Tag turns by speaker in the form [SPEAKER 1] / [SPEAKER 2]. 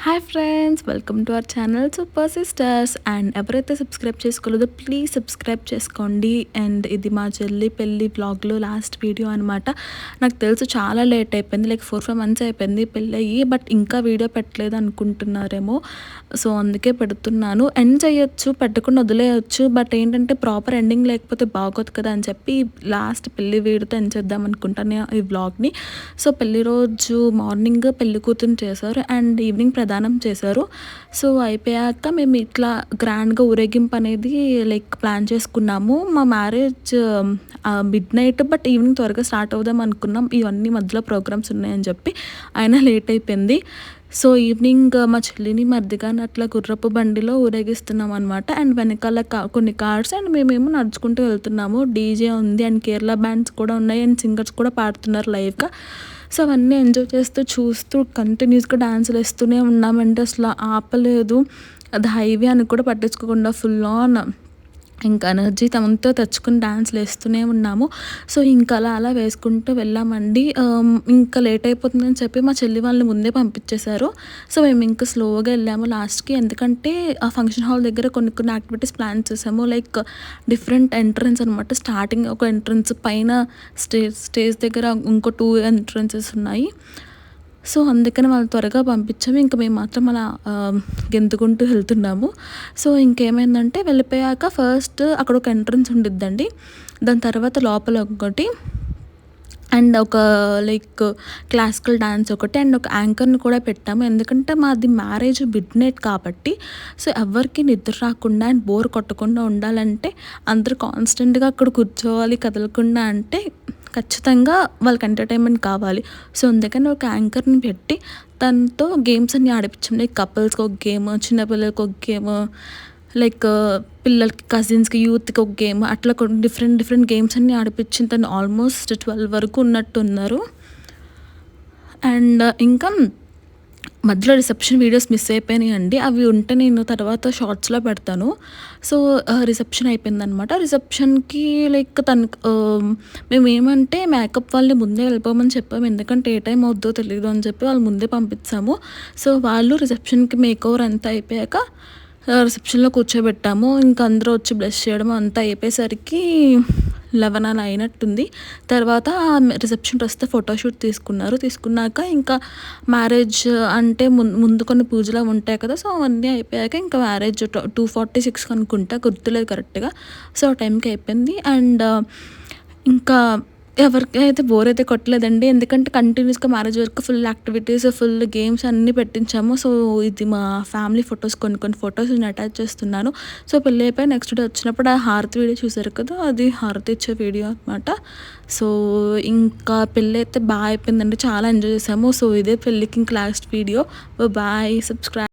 [SPEAKER 1] Hi friends, welcome to our channel super sisters. And ఎవరైతే subscribe చేసుకోలేదో please subscribe చేసుకోండి. And ఇది మా చెల్లి పెళ్ళి వ్లాగ్లో లాస్ట్ వీడియో అనమాట. నాకు తెలుసు చాలా లేట్ అయిపోయింది, లైక్ 4-5 months అయిపోయింది పెళ్ళి అయ్యి, బట్ ఇంకా వీడియో పెట్టలేదు అనుకుంటున్నారేమో. సో అందుకే పెడుతున్నాను. ఎండ్ చేయొచ్చు, పెట్టకుండా వదిలేయచ్చు, బట్ ఏంటంటే ప్రాపర్ ఎండింగ్ లేకపోతే బాగోదు కదా అని చెప్పి లాస్ట్ పెళ్ళి వీడియోతో ఎండ్ చేద్దాం అనుకుంటాను ఈ వ్లాగ్ని. సో పెళ్ళి రోజు మార్నింగ్ పెళ్లి కూతురు చేశారు అండ్ ఈవినింగ్ ప్రదానం చేశారు. సో అయిపోయాక మేము ఇట్లా గ్రాండ్గా ఊరేగింపు అనేది లైక్ ప్లాన్ చేసుకున్నాము. మా మ్యారేజ్ మిడ్నైట్, బట్ ఈవినింగ్ త్వరగా స్టార్ట్ అవుదాం అనుకున్నాం. ఇవన్నీ మధ్యలో ప్రోగ్రామ్స్ ఉన్నాయని చెప్పి అయినా లేట్ అయిపోయింది. సో ఈవినింగ్ మా చెల్లిని మర్దిగాని అట్లా గుర్రపు బండిలో ఊరేగిస్తున్నాం అనమాట. అండ్ వెనకాల కొన్ని కార్స్ అండ్ మేమేమో నడుచుకుంటూ వెళ్తున్నాము. డీజే ఉంది అండ్ కేరళ బ్యాండ్స్ కూడా ఉన్నాయి అండ్ సింగర్స్ కూడా పాడుతున్నారు లైవ్గా. సో అవన్నీ ఎంజాయ్ చేస్తూ చూస్తూ కంటిన్యూస్గా డాన్సులు వేస్తూనే ఉన్నామంటే అసలు ఆపలేదు. అది హైవే అని కూడా పట్టించుకోకుండా ఫుల్ ఆన్ ఇంకా ఎనర్జీ తమతో తెచ్చుకుని డాన్స్లు వేస్తూనే ఉన్నాము. సో ఇంకా అలా వేసుకుంటూ వెళ్ళామండి. ఇంకా లేట్ అయిపోతుందని చెప్పి మా చెల్లి వాళ్ళని ముందే పంపించేశారు. సో మేము ఇంకా స్లోగా వెళ్ళాము లాస్ట్కి, ఎందుకంటే ఆ ఫంక్షన్ హాల్ దగ్గర కొన్ని యాక్టివిటీస్ ప్లాన్ చేసాము. లైక్ డిఫరెంట్ ఎంట్రన్స్ అనమాట. స్టార్టింగ్ ఒక ఎంట్రన్స్, పైన స్టేజ్ దగ్గర ఇంకో 2 ఎంట్రన్సెస్ ఉన్నాయి. సో అందుకని వాళ్ళు త్వరగా పంపించాము. ఇంకా మేము మాత్రం అలా గెంతుకుంటూ వెళ్తున్నాము. సో ఇంకేమైందంటే వెళ్ళిపోయాక ఫస్ట్ అక్కడ ఒక ఎంట్రన్స్ ఉండిద్దండి, దాని తర్వాత లోపల ఒకటి అండ్ ఒక లైక్ క్లాసికల్ డాన్స్ ఒకటి అండ్ ఒక యాంకర్ని కూడా పెట్టాము. ఎందుకంటే మాది మ్యారేజ్ మిడ్నైట్ కాబట్టి సో ఎవరికి నిద్ర రాకుండా అండ్ బోర్ కొట్టకుండా ఉండాలంటే అందరూ కాన్స్టెంట్గా అక్కడ కూర్చోవాలి కదలకుండా, అంటే ఖచ్చితంగా వాళ్ళకి ఎంటర్టైన్మెంట్ కావాలి. సో అందుకని ఒక యాంకర్ని పెట్టి తనతో గేమ్స్ అన్ని ఆడిపించాం. లైక్ కపుల్స్కి ఒక గేమ్, చిన్నపిల్లలకి ఒక గేమ్, లైక్ పిల్లలకి కజిన్స్కి యూత్కి ఒక గేమ్, అట్లా కొన్ని డిఫరెంట్ గేమ్స్ అన్నీ ఆడిపించిన తను ఆల్మోస్ట్ 12 వరకు ఉన్నట్టున్నారు. అండ్ ఇంకా మధ్యలో రిసెప్షన్ వీడియోస్ మిస్ అయిపోయినాయండి. అవి ఉంటే నేను తర్వాత షార్ట్స్లో పెడతాను. సో రిసెప్షన్ అయిపోయిందనమాట. రిసెప్షన్కి లైక్ మేము ఏమంటే మేకప్ వాళ్ళని ముందే వెళ్ళిపోమని చెప్పాము, ఎందుకంటే ఏ టైం అవుద్దో తెలియదు అని చెప్పి వాళ్ళు ముందే పంపించాము. సో వాళ్ళు రిసెప్షన్కి మేకోవర్ అంతా అయిపోయాక రిసెప్షన్లో కూర్చోబెట్టాము. ఇంకా అందరూ వచ్చి బ్లెస్ చేయడం అంతా అయిపోయేసరికి 11 అలా అయినట్టుంది. తర్వాత రిసెప్షన్ వస్తే ఫోటోషూట్ తీసుకున్నాక ఇంకా మ్యారేజ్ అంటే ముందు కొన్ని పూజలు ఉంటాయి కదా. సో అవన్నీ అయిపోయాక ఇంకా మ్యారేజ్ 2:46 అనుకుంటా, గుర్తులేదు కరెక్ట్గా. సో ఆ టైంకి అయిపోయింది. అండ్ ఇంకా ఎవరికైతే బోర్ అయితే కొట్టలేదండి, ఎందుకంటే కంటిన్యూస్గా మ్యారేజ్ వరకు ఫుల్ యాక్టివిటీస్, ఫుల్ గేమ్స్ అన్నీ పెట్టించాము. సో ఇది మా ఫ్యామిలీ ఫొటోస్, కొన్ని ఫొటోస్ నేను అటాచ్ చేస్తున్నాను. సో పెళ్ళి అయిపోయి నెక్స్ట్ డే వచ్చినప్పుడు ఆ హారతి వీడియో చూసారు కదా, అది హారతి ఇచ్చే వీడియో అనమాట. సో ఇంకా పెళ్ళి అయితే బాగా అయిపోయిందండి, చాలా ఎంజాయ్ చేసాము. సో ఇదే పెళ్ళికి ఇంక లాస్ట్ వీడియో. Bye, subscribe.